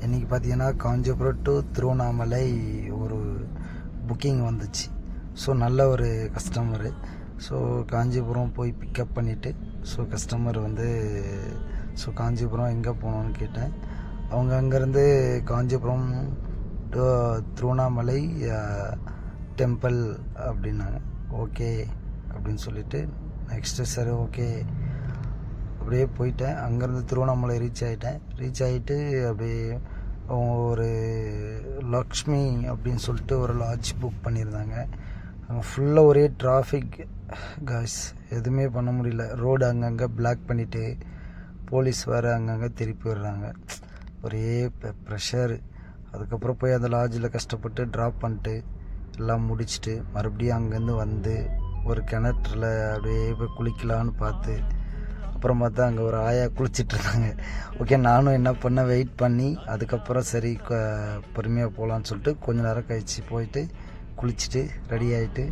இன்றைக்கி பார்த்தீங்கன்னா காஞ்சிபுரம் டு திருவண்ணாமலை ஒரு புக்கிங் வந்துச்சு. ஸோ நல்ல ஒரு கஸ்டமரு. ஸோ காஞ்சிபுரம் போய் பிக்கப் பண்ணிவிட்டு ஸோ கஸ்டமர் ஸோ காஞ்சிபுரம் எங்கே போகணுன்னு கேட்டேன். அவங்க அங்கேருந்து காஞ்சிபுரம் டு திருவண்ணாமலை டெம்பிள் அப்படின்னாங்க. ஓகே அப்படின்னு சொல்லிவிட்டு நெக்ஸ்ட்டு சரி ஓகே அப்படியே போயிட்டேன். அங்கேருந்து திருவண்ணாமலை ரீச் ஆகிட்டு அப்படியே ஒரு லக்ஷ்மி அப்படின்னு சொல்லிட்டு ஒரு லாட்ஜ் புக் பண்ணியிருந்தாங்க. அங்கே ஃபுல்லாக ஒரே டிராஃபிக் காய்ஸ், எதுவுமே பண்ண முடியல. ரோடு அங்கங்கே பிளாக் பண்ணிவிட்டு போலீஸ் வேறு அங்கங்கே திருப்பி விடுறாங்க. ஒரே ப்ரெஷர். அதுக்கப்புறம் போய் அந்த லாட்ஜில் கஷ்டப்பட்டு ட்ராப் பண்ணிட்டு எல்லாம் முடிச்சுட்டு மறுபடியும் அங்கேருந்து ஒரு கிணற்றுல அப்படியே போய் குளிக்கலான்னு பார்த்து அப்புறம் பார்த்தா அங்கே ஒரு ஆயா குளிச்சிட்ருந்தாங்க. ஓகே, நானும் என்ன பண்ண வெயிட் பண்ணி அதுக்கப்புறம் சரி பொறுமையாக போகலான்னு சொல்லிட்டு கொஞ்சம் நேரம் கழிச்சு போயிட்டு குளிச்சுட்டு ரெடி ஆகிட்டு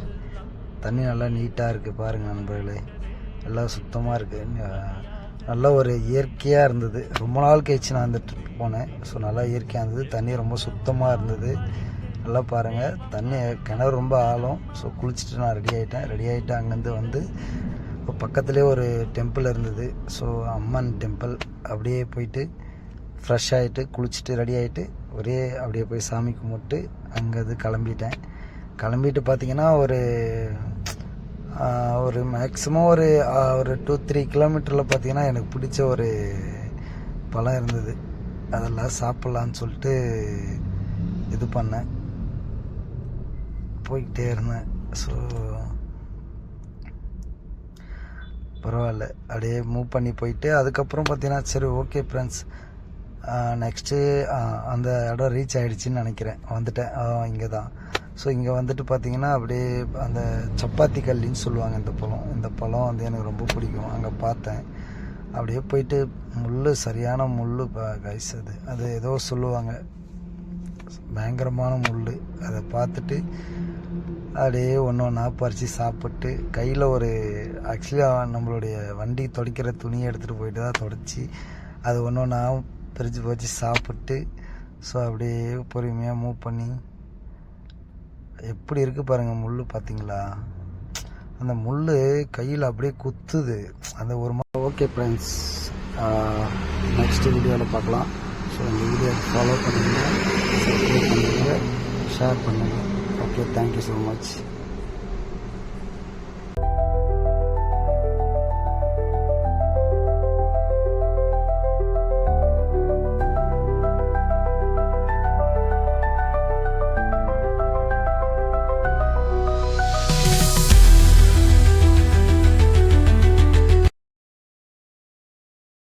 தண்ணி நல்லா நீட்டாக இருக்குது பாருங்கள் நண்பர்களே, எல்லாம் சுத்தமாக இருக்குது. நல்ல ஒரு இயற்கையாக இருந்தது. ரொம்ப நாள் கழிச்சு நான் அந்த ட்ரிப் போனேன். ஸோ நல்லா இயற்கையாக இருந்தது. தண்ணி ரொம்ப சுத்தமாக இருந்தது. நல்லா பாருங்கள், தண்ணி கிணறு ரொம்ப ஆழம். ஸோ குளிச்சுட்டு நான் ரெடி ஆகிட்டு அங்கேருந்து இப்போ பக்கத்துலேயே ஒரு டெம்பிள் இருந்தது. ஸோ அம்மன் டெம்பிள் அப்படியே போயிட்டு ஃப்ரெஷ் ஆகிட்டு குளிச்சுட்டு ரெடி ஆகிட்டு அப்படியே போய் சாமி கும்பிட்டு அங்கேருந்து கிளம்பிட்டு பார்த்தீங்கன்னா ஒரு மேக்ஸிமம் ஒரு 2-3 கிலோமீட்டரில் பார்த்தீங்கன்னா எனக்கு பிடிச்ச ஒரு பழம் இருந்தது. அதெல்லாம் சாப்பிட்லான்னு சொல்லிட்டு இது பண்ணேன், போய்கிட்டே இருந்தேன். ஸோ பரவாயில்ல, அப்படியே மூவ் பண்ணி போயிட்டு அதுக்கப்புறம் பார்த்தீங்கன்னா சரி ஓகே ஃப்ரெண்ட்ஸ், நெக்ஸ்ட்டு அந்த இடம் ரீச் ஆகிடுச்சின்னு நினைக்கிறேன். வந்துட்டேன், இங்கே தான். ஸோ இங்கே வந்துட்டு பார்த்தீங்கன்னா அப்படியே அந்த சப்பாத்தி கல்லின்னு சொல்லுவாங்க இந்த பழம் எனக்கு ரொம்ப பிடிக்கும். அங்கே பார்த்தேன். அப்படியே போயிட்டு சரியான முள் கைஸ், அது ஏதோ சொல்லுவாங்க, பயங்கரமான முள். அதை பார்த்துட்டு அப்படியே ஒன்றா பறித்து சாப்பிட்டு கையில் ஆக்சுவலி நம்மளுடைய வண்டி துடைக்கிற துணியை எடுத்துகிட்டு போயிட்டு தான் துடைச்சி அது ஒன்றா பிரித்து வச்சு சாப்பிட்டு ஸோ அப்படியே பொறுமையாக மூவ் பண்ணி எப்படி இருக்குது பாருங்கள் முள் பார்த்தீங்களா, அந்த முள் கையில் அப்படியே குத்துது அந்த ஒரு ஓகே ஃப்ரெண்ட்ஸ், நெக்ஸ்ட் வீடியோவில் பார்க்கலாம். ஸோ இந்த வீடியோ ஃபாலோ பண்ணுங்கள், சப்ஸ்கிரைப் பண்ணுங்கள், ஷேர் பண்ணுங்கள். Okay, thank you so much.